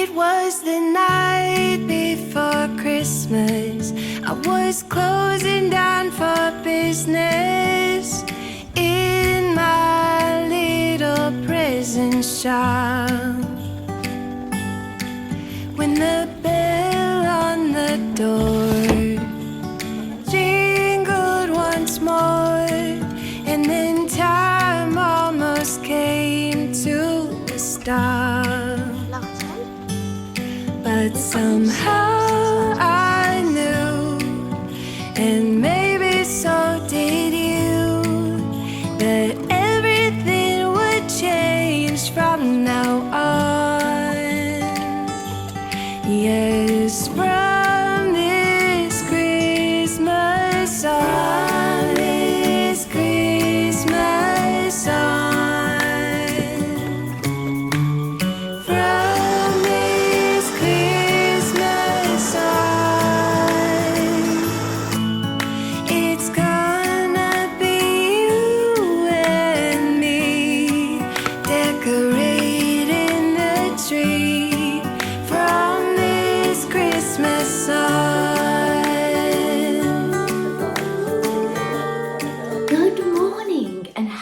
It was the night before Christmas. I was closing down for business in my little present shop, when the bell on the door jingled once more, and then time almost came to a stop. But somehow I knew, and maybe so did you, that everything would change from now on. Yes, from this Christmas on, this Christmas on.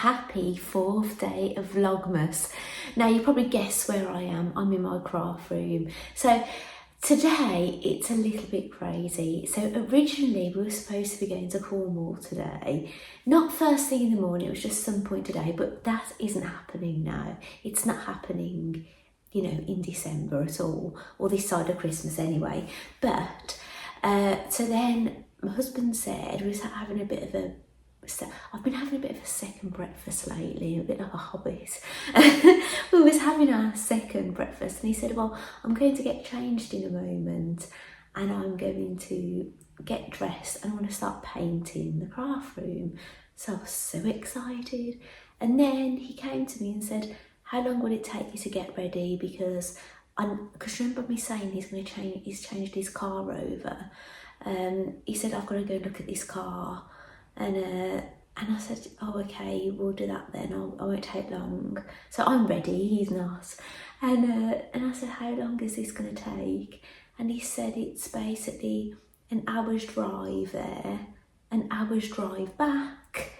Happy 4th day of Vlogmas. Now you probably guess where I am. I'm in my craft room. So today it's a little bit crazy. So originally we were supposed to be going to Cornwall today. Not first thing in the morning, it was just some point today, but that isn't happening now. It's not happening, you know, in December at all, or this side of Christmas anyway. But so then my husband said we was having a bit of a I've been having a bit of a second breakfast lately, a bit like a hobbit. We was having our second breakfast and he said, well, I'm going to get changed in a moment and I'm going to get dressed and I want to start painting the craft room. So I was so excited. And then he came to me and said, how long will it take you to get ready? Because remember me saying he's changed his car over. He said, I've got to go look at this car. And I said, oh, okay, we'll do that then. I won't take long. So I'm ready, he's not. And I said, how long is this going to take? And he said it's basically an hour's drive there, an hour's drive back.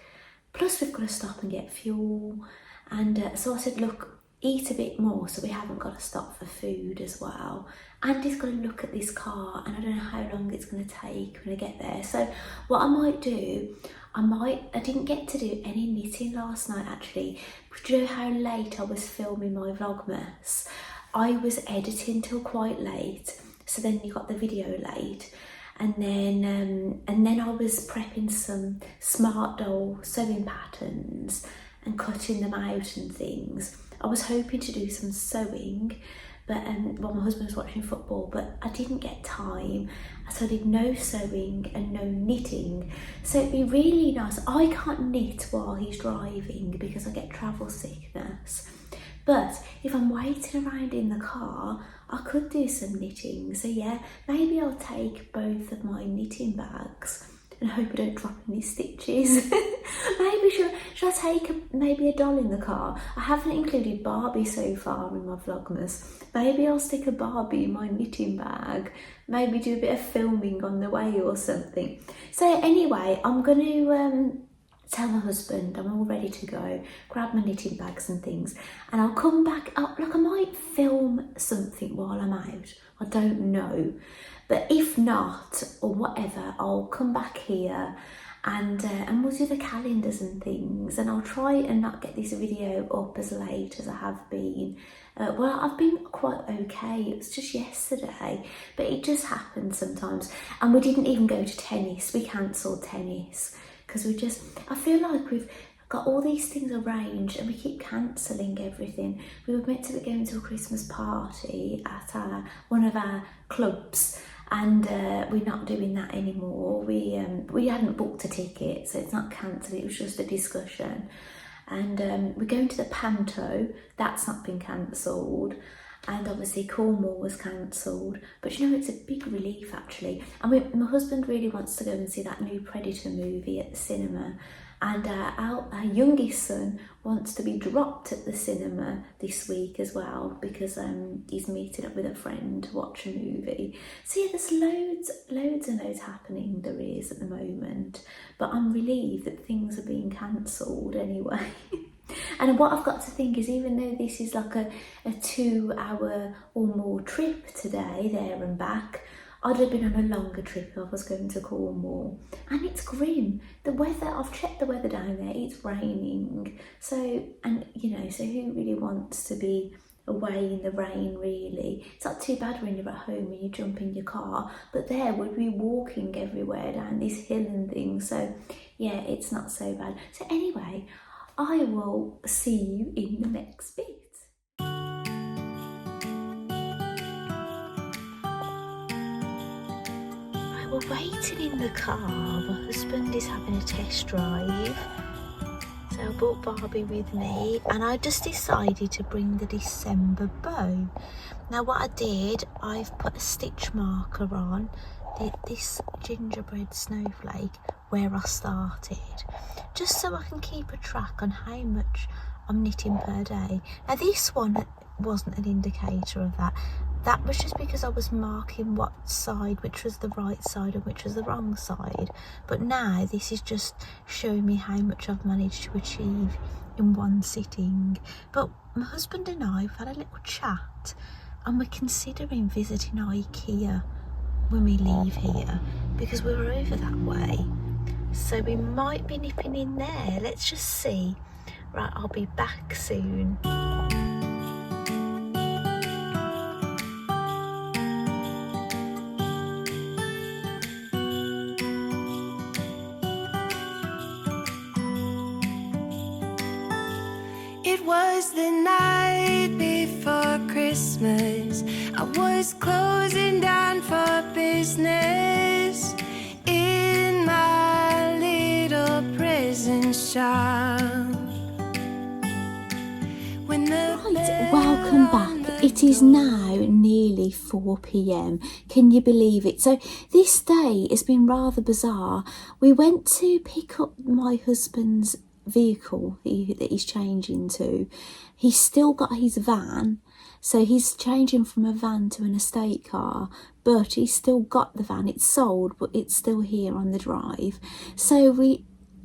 Plus we've got to stop and get fuel. And so I said, look, eat a bit more so we haven't got to stop for food as well. And he's got to look at this car and I don't know how long it's going to take when I get there. So what I might do, I didn't get to do any knitting last night actually. Do you know how late I was filming my Vlogmas? I was editing till quite late, so then you got the video late. And then I was prepping some smart doll sewing patterns and cutting them out and things. I was hoping to do some sewing, but well, my husband was watching football, but I didn't get time, so I did no sewing and no knitting. So it'd be really nice. I can't knit while he's driving because I get travel sickness. But if I'm waiting around in the car, I could do some knitting. So yeah, maybe I'll take both of my knitting bags and hope I don't drop any stitches. Maybe should I take maybe a doll in the car? I haven't included Barbie so far in my Vlogmas. Maybe I'll stick a Barbie in my knitting bag. Maybe do a bit of filming on the way or something. So anyway, I'm going to tell my husband I'm all ready to go, grab my knitting bags and things, and I'll come back up. Like I might film something while I'm out, I don't know, but if not or whatever, I'll come back here and we'll do the calendars and things, and I'll try and not get this video up as late as I have been. Well, I've been quite okay. It was just yesterday, but it just happens sometimes. And we didn't even go to tennis. We cancelled tennis because I feel like we've got all these things arranged and we keep cancelling everything. We were meant to be going to a Christmas party at one of our clubs, and we're not doing that anymore. We hadn't booked a ticket, so it's not cancelled, it was just a discussion. And we're going to the Panto, that's not been cancelled. And obviously Cornwall was cancelled, but you know, it's a big relief actually. And my husband really wants to go and see that new Predator movie at the cinema, And our youngest son wants to be dropped at the cinema this week as well, because he's meeting up with a friend to watch a movie. So yeah, there's loads and loads happening, there is at the moment. But I'm relieved that things are being cancelled anyway. And what I've got to think is, even though this is like a 2-hour or more trip today, there and back, I'd have been on a longer trip if I was going to Cornwall. And it's grim. The weather, I've checked the weather down there, it's raining. So, and you know, so who really wants to be away in the rain, really? It's not too bad when you're at home and you jump in your car, but there we'd be walking everywhere down this hill and things. So yeah, it's not so bad. So anyway, I will see you in the next bit. We're waiting in the car. My husband is having a test drive, so I brought Barbie with me, and I just decided to bring the December bow. Now what I did, I've put a stitch marker on this gingerbread snowflake where I started, just so I can keep a track on how much I'm knitting per day. Now this one wasn't an indicator of that. That was just because I was marking what side, which was the right side and which was the wrong side. But now this is just showing me how much I've managed to achieve in one sitting. But my husband and I have had a little chat, and we're considering visiting Ikea when we leave here, because we were over that way. So we might be nipping in there. Let's just see. Right, I'll be back soon. It was the night before Christmas. I was closing down for business in my little present shop. Right, welcome back. It is now nearly 4 p.m. Can you believe it? So this day has been rather bizarre. We went to pick up my husband's vehicle that he's changing to. He's still got his van, so he's changing from a van to an estate car, but he's still got the van. It's sold, but it's still here on the drive. So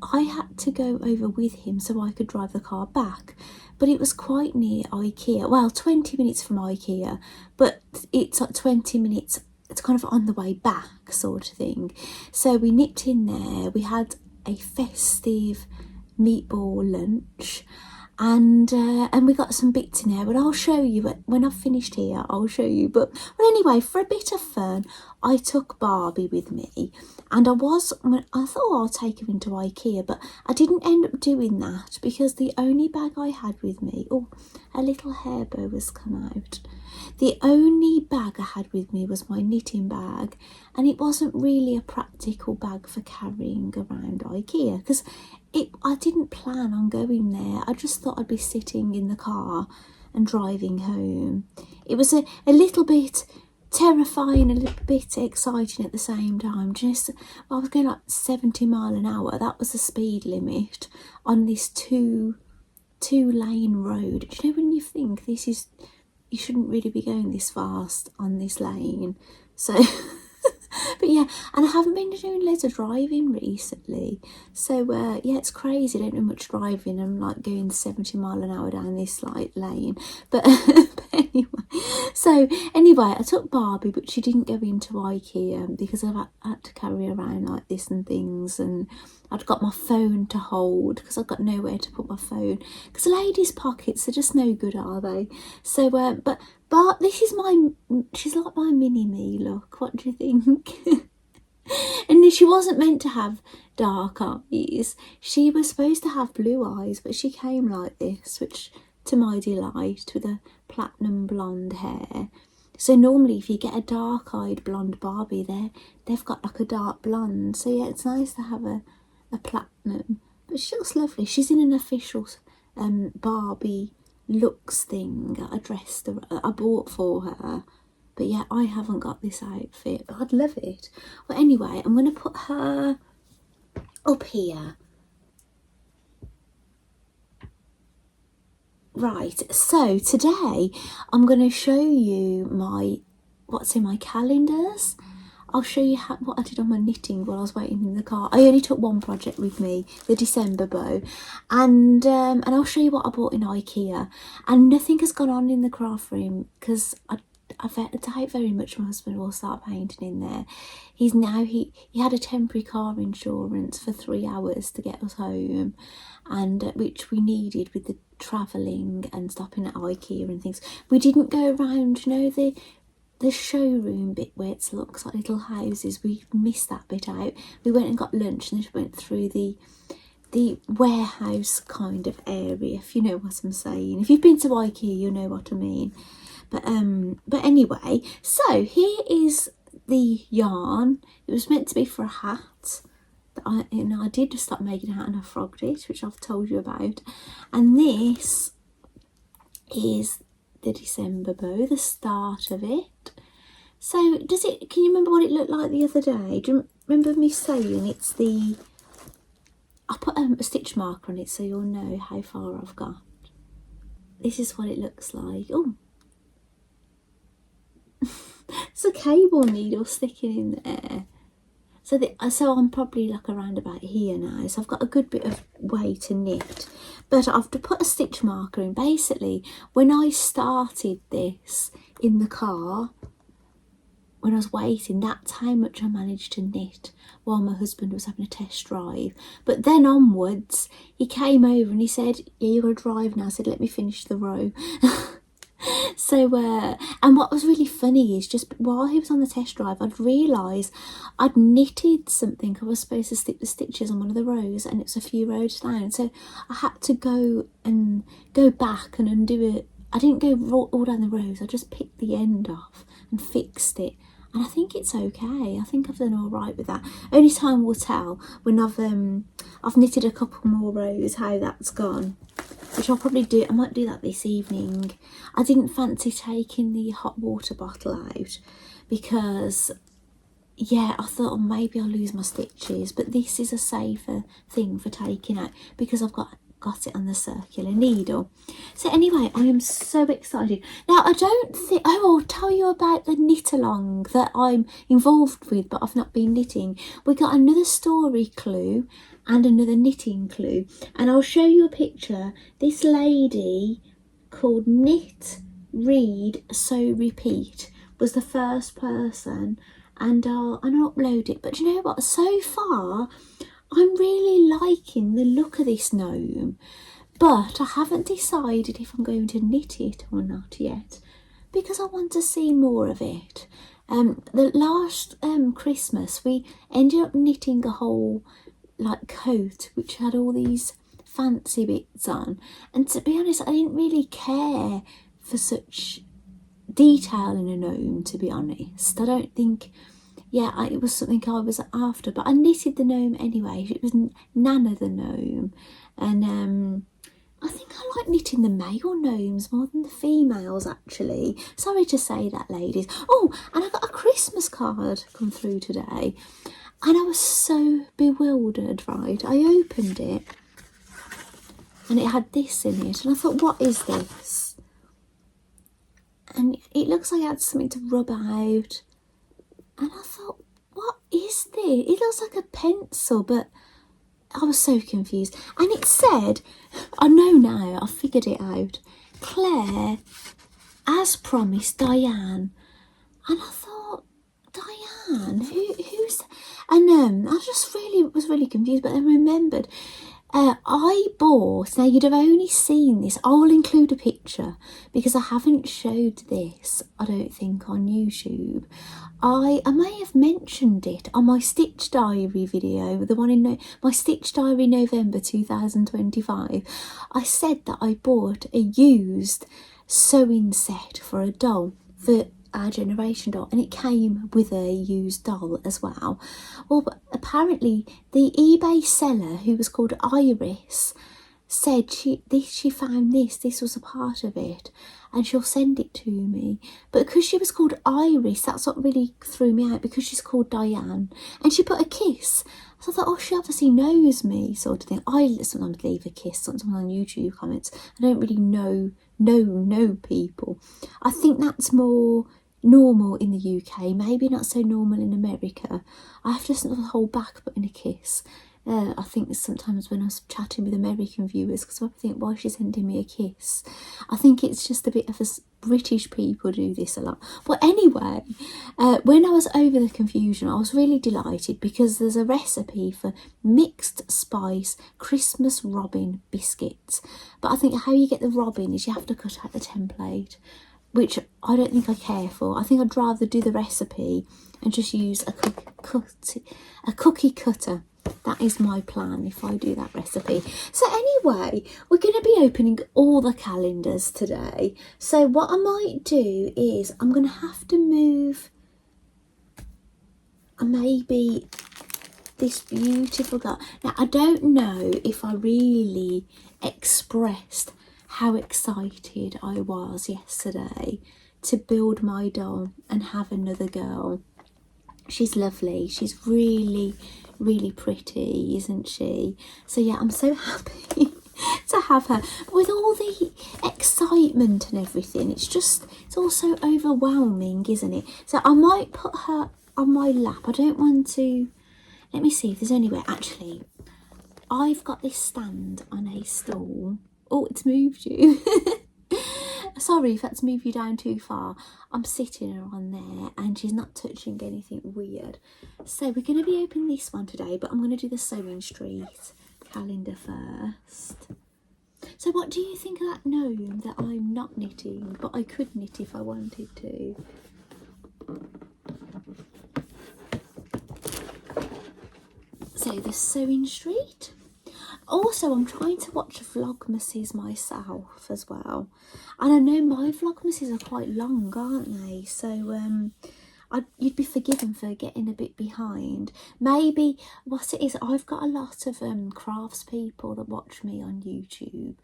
I had to go over with him so I could drive the car back, but it was quite near Ikea. Well, 20 minutes from Ikea, but it's like 20 minutes, it's kind of on the way back sort of thing. So we nipped in there. We had a festive meatball lunch, and we got some bits in there, but I'll show you when I've finished here. I'll show you. But well, anyway, for a bit of fun, I took Barbie with me, and I thought I'll take her into Ikea, but I didn't end up doing that because the only bag I had with me, oh, a little hair bow has come out. The only bag I had with me was my knitting bag, and it wasn't really a practical bag for carrying around Ikea because I didn't plan on going there. I just thought I'd be sitting in the car and driving home. It was a little bit terrifying, a little bit exciting at the same time. I was going like 70 miles an hour. That was the speed limit on this two-lane road. Do you know when you think you shouldn't really be going this fast on this lane? So but yeah, and I haven't been doing loads of driving recently, so yeah, it's crazy. I don't do much driving. I'm like going 70 miles an hour down this like lane, but anyway, I took Barbie, but she didn't go into Ikea because I had to carry around like this and things, and I'd got my phone to hold because I've got nowhere to put my phone, because ladies' pockets are just no good, are they? So but this is she's like my mini-me, look. What do you think? And she wasn't meant to have dark eyes. She was supposed to have blue eyes, but she came like this, which to my delight, with a platinum blonde hair. So normally if you get a dark-eyed blonde Barbie, they've got like a dark blonde. So yeah, it's nice to have a platinum. But she looks lovely. She's in an official Barbie looks thing. I bought for her. But yeah, I haven't got this outfit, but I'd love it. Well, anyway, I'm going to put her up here. Right, so today I'm going to show you what's in my calendars. I'll show you what I did on my knitting while I was waiting in the car. I only took one project with me, the December bow, and I'll show you what I bought in Ikea. And nothing has gone on in the craft room because I doubt very much my husband will start painting in there. He had a temporary car insurance for 3 hours to get us home, and which we needed with the travelling and stopping at Ikea and things. We didn't go around, you know, the showroom bit where it looks like little houses. We missed that bit out. We went and got lunch and then went through the warehouse kind of area, if you know what I'm saying. If you've been to Ikea, you know what I mean. But anyway, so here is the yarn. It was meant to be for a hat. I did just start making a hat and I frogged it, which I've told you about. And this is the December bow, the start of it. So can you remember what it looked like the other day? Do you remember me saying I put a stitch marker on it so you'll know how far I've got. This is what it looks like. Oh, it's a cable needle sticking in there. So I'm probably like around about here now. So I've got a good bit of way to knit. But I've to put a stitch marker in. Basically, when I started this in the car, when I was waiting, that's how much I managed to knit while my husband was having a test drive. But then onwards, he came over and he said, yeah, you're going to drive now. I said, let me finish the row. So, and what was really funny is just while he was on the test drive, I'd realised I'd knitted something. I was supposed to stick the stitches on one of the rows and it's a few rows down. So I had to go back and undo it. I didn't go all down the rows. I just picked the end off and fixed it. And I think it's okay. I think I've done all right with that. Only time will tell when I've knitted a couple more rows how that's gone. Which I'll probably do. I might do that this evening. I didn't fancy taking the hot water bottle out because, yeah, I thought maybe I'll lose my stitches. But this is a safer thing for taking out because I've got it on the circular needle. So anyway, I am so excited. Now, I don't think... Oh, I'll tell you about the knit along that I'm involved with, but I've not been knitting. We got another story clue and another knitting clue, and I'll show you a picture. This lady called Knit, Read, Sew, Repeat was the first person, and I'll upload it. But you know what, so far I'm really liking the look of this gnome, but I haven't decided if I'm going to knit it or not yet because I want to see more of it. The last Christmas we ended up knitting a whole coat which had all these fancy bits on, and to be honest, I didn't really care for such detail in a gnome, to be honest. I don't think, it was something I was after, but I knitted the gnome anyway. It was Nana the gnome, and I think I like knitting the male gnomes more than the females, actually. Sorry to say that, ladies. Oh, and I got a Christmas card come through today. And I was so bewildered, right? I opened it and it had this in it. And I thought, what is this? And it looks like it had something to rub out. And I thought, what is this? It looks like a pencil, but I was so confused. And it said, I know now, I figured it out. Claire, as promised, Diane. And I thought, Diane, who's... And I just was really confused, but I remembered I bought, now you'd have only seen this, I will include a picture because I haven't showed this, I don't think, on YouTube. I may have mentioned it on my Stitch Diary video, the one in my Stitch Diary November 2025. I said that I bought a used sewing set for a doll, for our generation doll, and it came with a used doll as well. Well, but apparently the eBay seller, who was called Iris, said she found this was a part of it, and she'll send it to me. But because she was called Iris, that's what really threw me out, because she's called Diane, and she put a kiss. So I thought, oh, she obviously knows me, sort of thing. I sometimes leave a kiss, sometimes on YouTube comments. I don't really know people. I think that's more normal in the UK, maybe not so normal in America. I have to sort of hold back putting a kiss. I think sometimes when I was chatting with American viewers, because I think, why is she sending me a kiss? I think it's just a bit of British people do this a lot. But anyway, when I was over the confusion, I was really delighted, because there's a recipe for mixed spice Christmas robin biscuits. But I think how you get the robin is you have to cut out the template, which I don't think I care for. I think I'd rather do the recipe and just use a cookie cutter. That is my plan if I do that recipe. So anyway, we're going to be opening all the calendars today. So what I might do is I'm going to have to move maybe this beautiful girl. Now, I don't know if I really expressed how excited I was yesterday to build my doll and have another girl. She's lovely. She's really pretty, isn't she? So yeah, I'm so happy to have her. But with all the excitement and everything, it's all so overwhelming, isn't it? So I might put her on my lap. I don't want to... Let me see if there's anywhere. Actually, I've got this stand on a stool. Oh, it's moved you. Sorry if that's moved you down too far. I'm sitting her on there and she's not touching anything weird. So we're going to be opening this one today, but I'm going to do the Sewing Street calendar first. So what do you think of that gnome that I'm not knitting, but I could knit if I wanted to? So the Sewing Street. Also, I'm trying to watch Vlogmases myself as well. And I know my Vlogmases are quite long, aren't they? So you'd be forgiven for getting a bit behind. Maybe what it is, I've got a lot of crafts people that watch me on YouTube.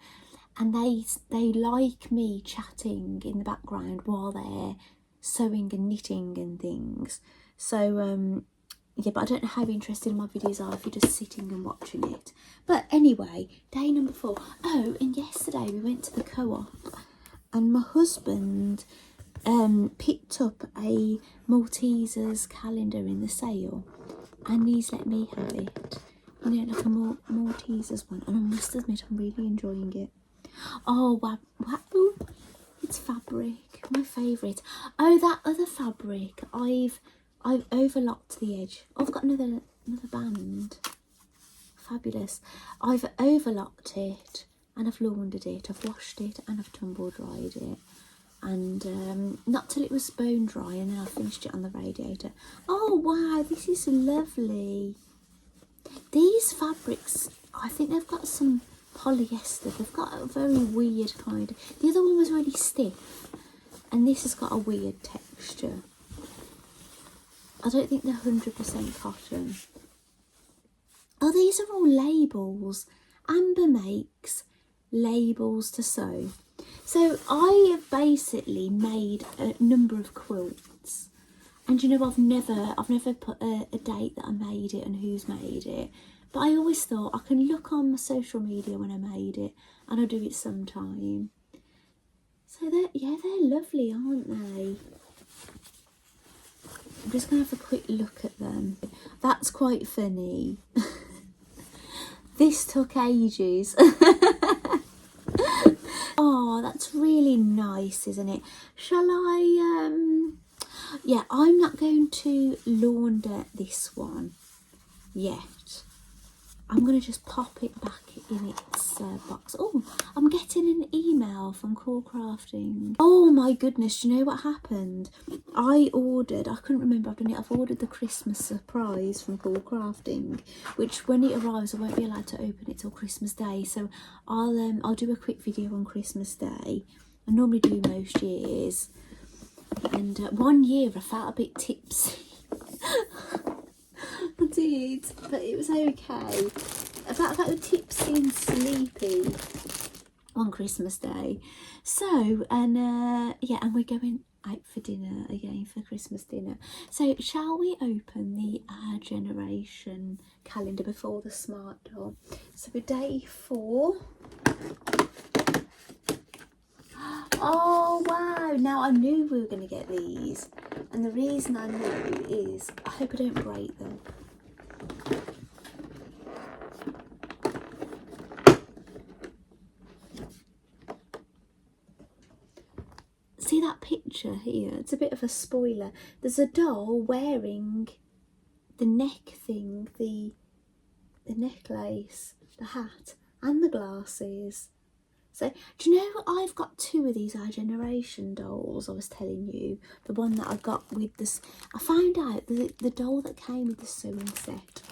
And they like me chatting in the background while they're sewing and knitting and things. So... yeah, but I don't know how interested my videos are if you're just sitting and watching it. But anyway, day number 4. Oh, and yesterday we went to the co-op and my husband picked up a Maltesers calendar in the sale, and he's let me have it. You know, like a Maltesers one. And I must admit, I'm really enjoying it. Oh, wow. It's fabric. My favourite. Oh, that other fabric. I've overlocked the edge. I've got another band. Fabulous. I've overlocked it and I've laundered it. I've washed it and I've tumble dried it. And not till it was bone dry, and then I finished it on the radiator. Oh wow, this is lovely. These fabrics, I think they've got some polyester. They've got a very weird kind. The other one was really stiff, and this has got a weird texture. I don't think they're 100% cotton. Oh, these are all labels. Amber makes labels to sew. So I have basically made a number of quilts. And you know, I've never put a date that I made it and who's made it. But I always thought I can look on my social media when I made it, and I'll do it sometime. So they're lovely, aren't they? I'm just going to have a quick look at them. That's quite funny. This took ages. Oh, that's really nice, isn't it? Shall I, yeah, I'm not going to launder this one yet. I'm going to just pop it back in its box. Oh, I'm getting an email from Cool Crafting. Oh my goodness, do you know what happened? I couldn't remember I've done it. I've ordered the Christmas surprise from Cool Crafting, which when it arrives I won't be allowed to open it till Christmas Day. So I'll do a quick video on Christmas Day. I normally do most years. And one year I felt a bit tipsy. I did, but it was okay. about I got tipsy and sleepy on Christmas Day. So, and yeah, and we're going out for dinner again, for Christmas dinner. So shall we open the Our Generation calendar before the smart doll? So we're day 4. Oh wow, now I knew we were going to get these, and the reason I knew is I hope I don't break them. See that picture here? It's a bit of a spoiler. There's a doll wearing the neck thing, the necklace, the hat, and the glasses. So, do you know I've got 2 of these Our Generation dolls I was telling you? The one that I got with this, I found out that the doll that came with the sewing set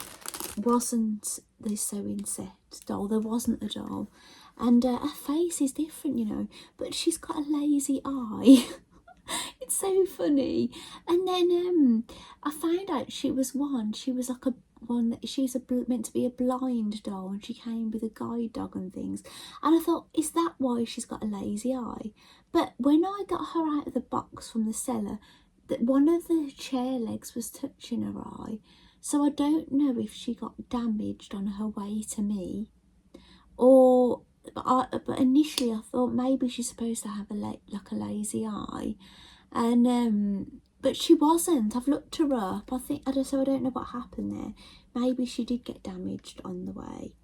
wasn't the sewing set doll. There wasn't a doll. And her face is different, you know, but she's got a lazy eye. It's so funny. And then I found out she was like a one that she's meant to be a blind doll, and she came with a guide dog and things. And I thought, is that why she's got a lazy eye? But when I got her out of the box from the seller, that one of the chair legs was touching her eye. So I don't know if she got damaged on her way to me, or but initially I thought maybe she's supposed to have like a lazy eye, and but she wasn't. I've looked her up. I don't know what happened there. Maybe she did get damaged on the way.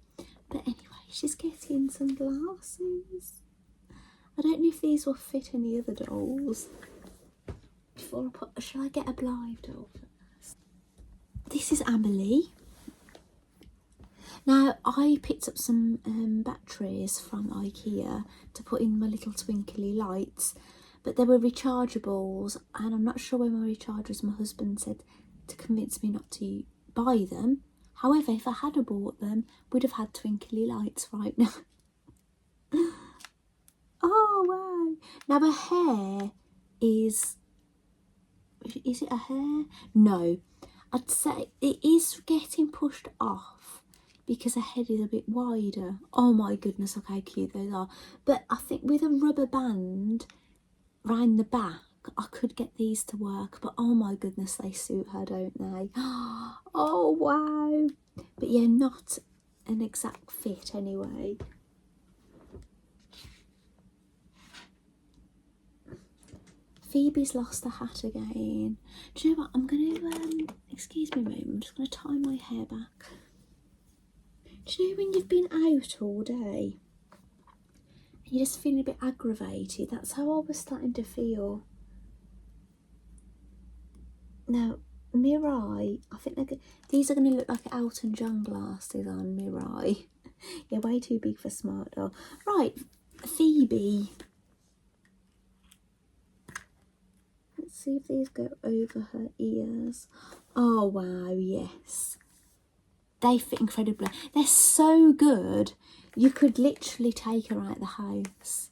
But anyway, she's getting some glasses. I don't know if these will fit any other dolls. Shall I get a Blythe doll first? This is Amelie. Now, I picked up some batteries from Ikea to put in my little twinkly lights, but they were rechargeables, and I'm not sure where my rechargers. My husband said to convince me not to buy them. However, if I had bought them, we'd have had twinkly lights right now. Oh, wow. Now, her hair is it a hair? No. I'd say it is getting pushed off because her head is a bit wider. Oh my goodness, look how cute those are. But I think with a rubber band round the back, I could get these to work. But oh my goodness, they suit her, don't they? Oh wow. But yeah, not an exact fit anyway. Phoebe's lost the hat again. Do you know what? I'm going to, excuse me a moment, I'm just going to tie my hair back. Do you know when you've been out all day and you're just feeling a bit aggravated? That's how I was starting to feel. Now, Mirai, I think these are going to look like Elton John glasses on Mirai. Yeah, way too big for smart doll. Right, Phoebe. Let's see if these go over her ears. Oh, wow, yes. They fit incredibly. They're so good. You could literally take her out the house,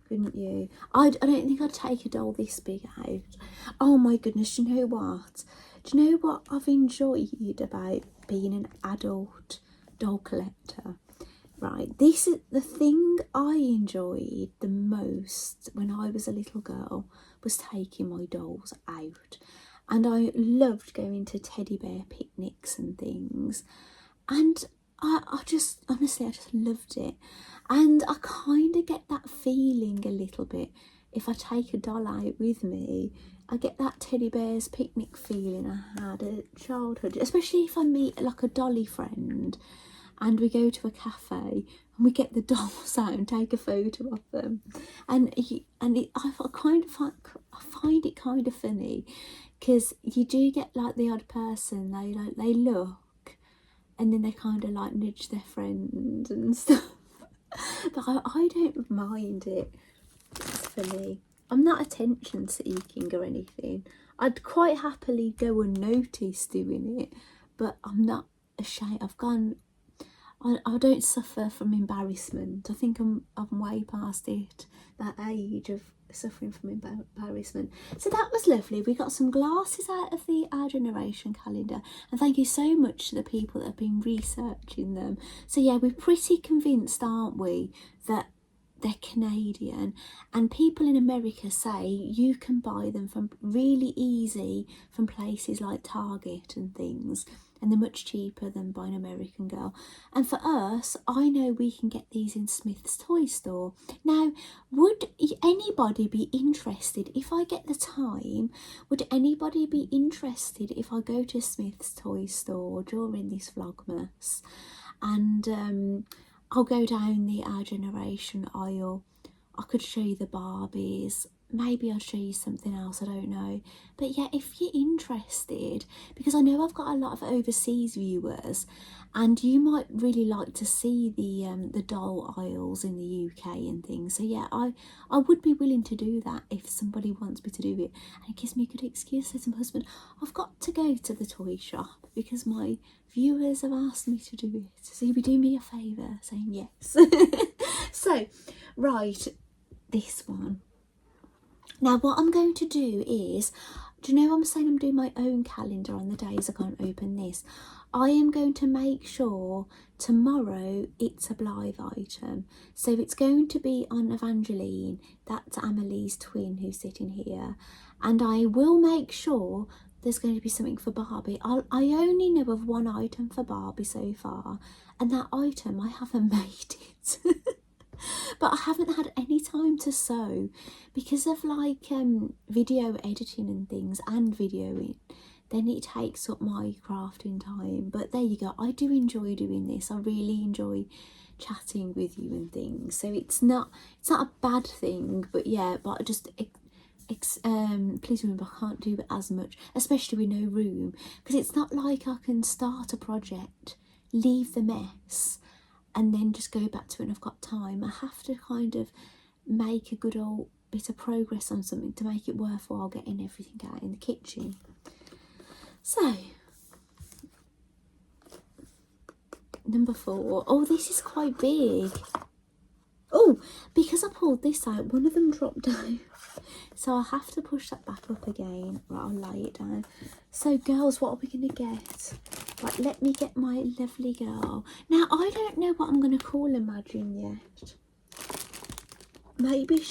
couldn't you? I don't think I'd take a doll this big out. Oh my goodness, do you know what? Do you know what I've enjoyed about being an adult doll collector? Right, this is the thing I enjoyed the most when I was a little girl, was taking my dolls out. And I loved going to teddy bear picnics and things. And I just, honestly, I just loved it. And I kind of get that feeling a little bit if I take a doll out with me. I get that teddy bear's picnic feeling I had at childhood, especially if I meet like a dolly friend and we go to a cafe and we get the dolls out and take a photo of them. I find it kind of funny because you do get like the odd person, they look and then they kind of like nudge their friend and stuff. But I don't mind it. It's funny. I'm not attention seeking or anything. I'd quite happily go unnoticed doing it, but I'm not ashamed. I don't suffer from embarrassment. I think I'm way past it, that age of suffering from embarrassment. So that was lovely. We got some glasses out of the Our Generation calendar, and thank you so much to the people that have been researching them. So yeah, we're pretty convinced, aren't we, that they're Canadian, and people in America say you can buy them from really easy from places like Target and things, and they're much cheaper than by an American girl. And for us, I know we can get these in Smith's toy store. Now, would anybody be interested, if I get the time, would anybody be interested if I go to Smith's toy store during this Vlogmas and I'll go down the Our Generation aisle? I could show you the Barbies. Maybe I'll show you something else, I don't know. But yeah, if you're interested, because I know I've got a lot of overseas viewers, and you might really like to see the doll aisles in the UK and things. So yeah, I would be willing to do that if somebody wants me to do it. And it gives me a good excuse to say to my husband, I've got to go to the toy shop because my viewers have asked me to do it. So you'll be doing me a favour saying yes. So, right, this one. Now what I'm going to do is, do you know I'm saying I'm doing my own calendar on the days I can't open this? I am going to make sure tomorrow it's a Blythe item. So it's going to be on Evangeline, that's Amelie's twin who's sitting here. And I will make sure there's going to be something for Barbie. I only know of one item for Barbie so far, and that item I haven't made it. But I haven't had any time to sew because of like video editing and things and videoing. Then it takes up my crafting time. But there you go. I do enjoy doing this. I really enjoy chatting with you and things. So it's not a bad thing. But yeah, but just please remember I can't do as much, especially with no room, because it's not like I can start a project, leave the mess, and then just go back to it and I've got time. I have to kind of make a good old bit of progress on something to make it worthwhile getting everything out in the kitchen. So, number 4. Oh, this is quite big. Oh, because I pulled this out, one of them dropped down. So I have to push that back up again. Right, I'll lay it down. So girls, what are we going to get? Right, let me get my lovely girl. Now, I don't know what I'm going to call Imagine yet. Maybe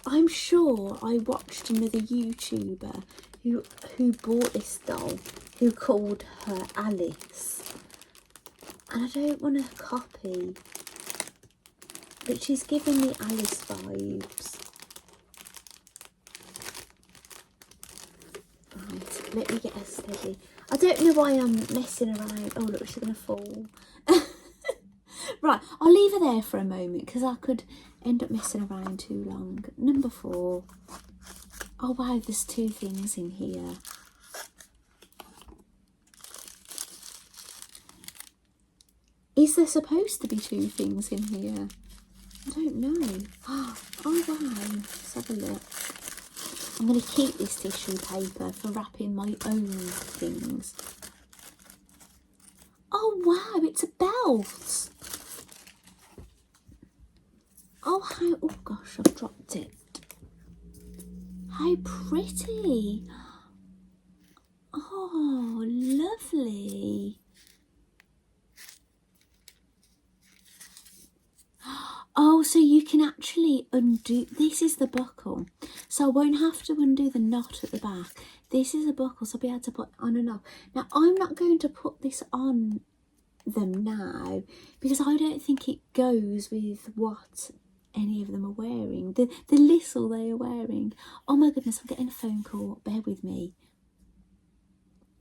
I'm sure I watched another YouTuber who bought this doll, who called her Alice. And I don't want to copy, but she's giving me Alice vibes. Right, let me get her steady. I don't know why I'm messing around. Oh look, she's going to fall. Right, I'll leave her there for a moment because I could end up messing around too long. Number 4. Oh wow, there's 2 things in here. Is there supposed to be 2 things in here? I don't know. Oh wow, let's have a look. I'm going to keep this tissue paper for wrapping my own things. Oh wow, it's a belt. Oh how, oh gosh, I've dropped it. How pretty. Oh, lovely. Oh, so you can actually undo, this is the buckle. So I won't have to undo the knot at the back. This is a buckle, so I'll be able to put on and off. Now, I'm not going to put this on them now because I don't think it goes with what any of them are wearing. The little they are wearing. Oh my goodness, I'm getting a phone call. Bear with me.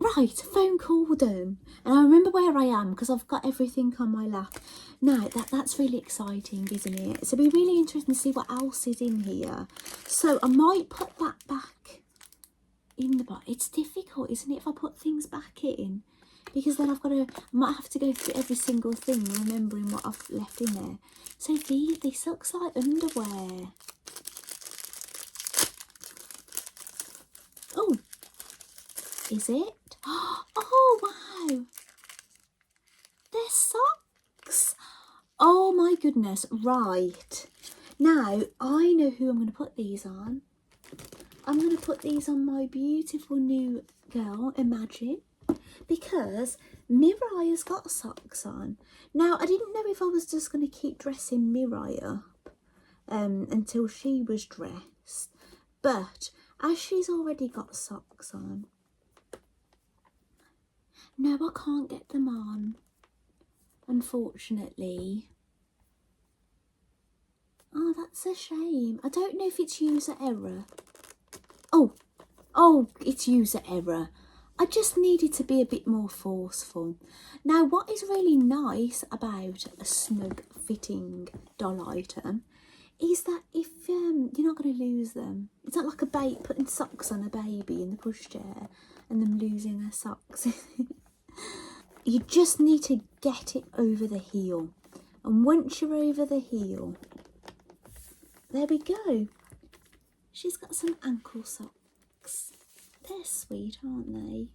Right, phone call done. And I remember where I am because I've got everything on my lap. Now, that's really exciting, isn't it? So it'll be really interesting to see what else is in here. So I might put that back in the box. It's difficult, isn't it, if I put things back in? Because then I might have to go through every single thing, remembering what I've left in there. So this looks like underwear. Oh, is it? Oh, wow. They're socks. my goodness. Right. Now, I know who I'm going to put these on. I'm going to put these on my beautiful new girl, Imagine, because Miraya's got socks on. Now, I didn't know if I was just going to keep dressing Miraya up until she was dressed, but as she's already got socks on, no, I can't get them on, unfortunately. Oh, that's a shame. I don't know if it's user error. Oh, it's user error. I just needed to be a bit more forceful. Now, what is really nice about a snug fitting doll item is that if you're not going to lose them. It's not like a baby putting socks on a baby in the pushchair and them losing their socks. You just need to get it over the heel. And once you're over the heel, there we go. She's got some ankle socks. They're sweet, aren't they?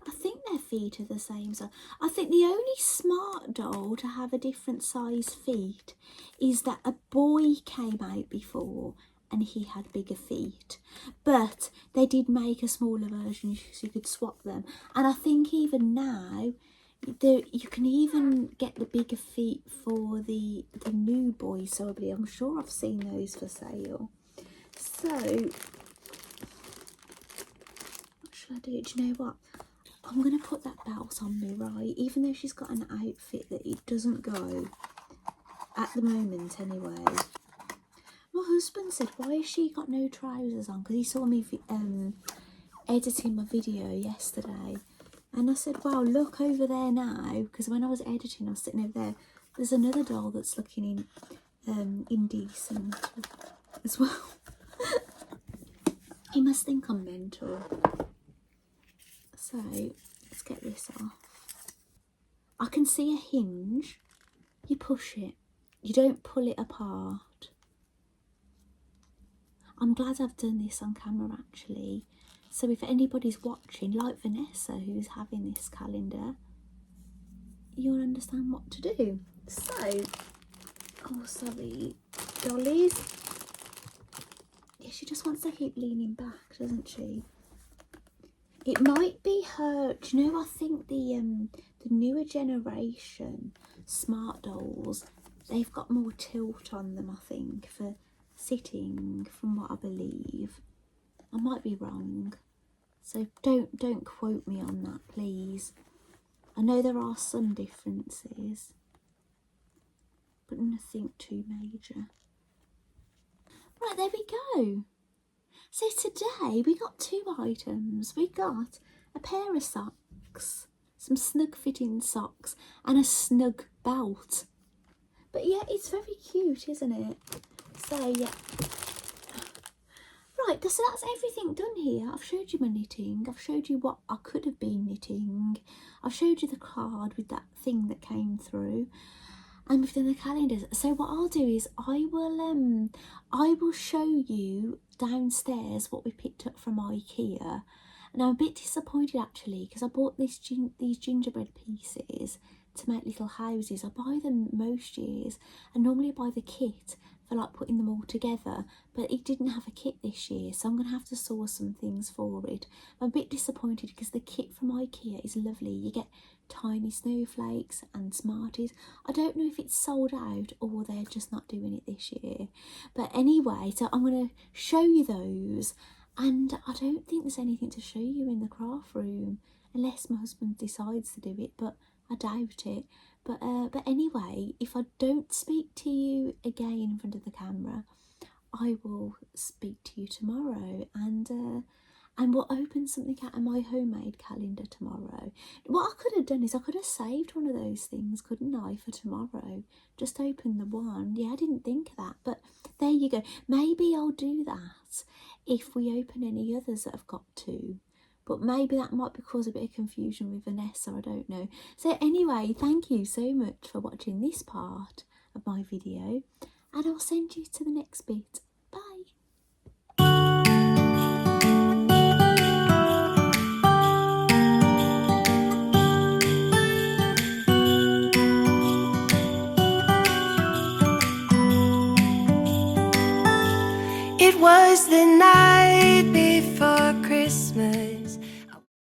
I think their feet are the same size. I think the only smart doll to have a different size feet is that a boy came out before and he had bigger feet. But they did make a smaller version so you could swap them. And I think even now, you can even get the bigger feet for the new boy, so I'm sure I've seen those for sale. So, what should I do? Do you know what? I'm going to put that belt on Mirai, even though she's got an outfit that it doesn't go, at the moment anyway. My husband said, why has she got no trousers on? Because he saw me editing my video yesterday. And I said, wow, look over there now. Because when I was editing, I was sitting over there. There's another doll that's looking indecent as well. He must think I'm mental. So, let's get this off. I can see a hinge. You push it. You don't pull it apart. I'm glad I've done this on camera, actually. So if anybody's watching, like Vanessa, who's having this calendar, you'll understand what to do. So, oh, sorry, dollies. Yeah, she just wants to keep leaning back, doesn't she? It might be her. Do you know? I think the newer generation smart dolls, they've got more tilt on them. I think for sitting, from what I believe. I might be wrong, so don't quote me on that, please. I know there are some differences, but nothing too major. Right, there we go. So today we got two items. We got a pair of socks, some snug fitting socks, and a snug belt. But yeah, it's very cute, isn't it? So yeah. Right, so that's everything done here. I've showed you my knitting. I've showed you what I could have been knitting. I've showed you the card with that thing that came through. And we've done the calendars. So what I'll do is I will show you downstairs what we picked up from Ikea. And I'm a bit disappointed actually, because I bought these gingerbread pieces to make little houses. I buy them most years, and normally I buy the kit for like putting them all together, but it didn't have a kit this year, so I'm gonna have to source some things for it. I'm a bit disappointed because the kit from Ikea is lovely. You get tiny snowflakes and Smarties. I don't know if it's sold out or they're just not doing it this year, but anyway, so I'm gonna show you those. And I don't think there's anything to show you in the craft room unless my husband decides to do it, but I doubt it. But anyway, if I don't speak to you again in front of the camera, I will speak to you tomorrow, and we'll open something out of my homemade calendar tomorrow. What I could have done is I could have saved one of those things, couldn't I, for tomorrow? Just open the one. Yeah, I didn't think of that, but there you go. Maybe I'll do that if we open any others that have got two. But maybe that might cause a bit of confusion with Vanessa, I don't know. So anyway, thank you so much for watching this part of my video, and I'll send you to the next bit.